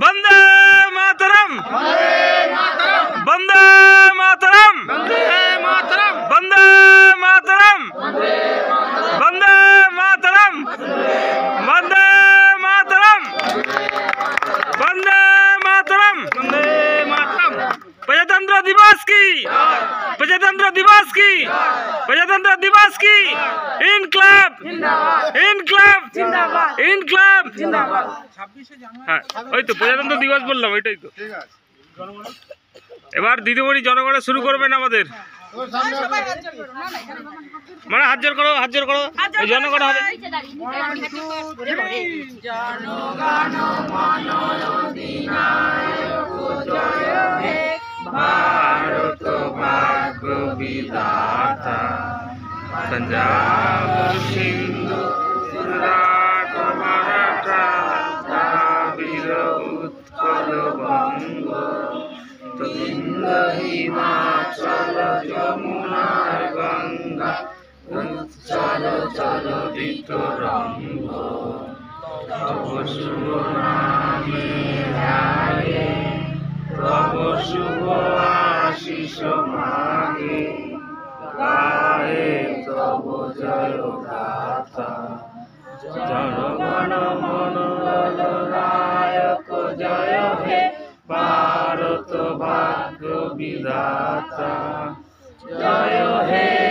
বন্দে মাতরম, বন্দে মাতরম, বন্দে মাতরম, বন্দে মাতরম, বন্দে মাতরম, বন্দে মাতরম, বন্দে মাতরম। प्रजातंत्र दिवस की, प्रजातंत्र दिवस की, प्रजातंत्र दिवस की इनकलाब, इनकलाब, इनकलाब। হ্যাঁ, ওই তো প্রজাতন্ত্র দিবস বললাম, ওইটাই তো। এবার দিদিমণি জনগণে শুরু করবেন আমাদের, মানে হাত জোর করো, হাত জোর করো, এই জনগণ হবে। भारत भाग्य विधाता पंजाब सिंधु गुजरात मराठा द्राविड़ उत्कल बंग तुंग हिमाचल यमुना गंगा उच्चल चलदित रंग तव शुभ नामे ध्याये तव शुभ आशीष मागे गाए तव जय गाथा जनगण मन नायक जय हे भारत भाग्य विधाता जय हे।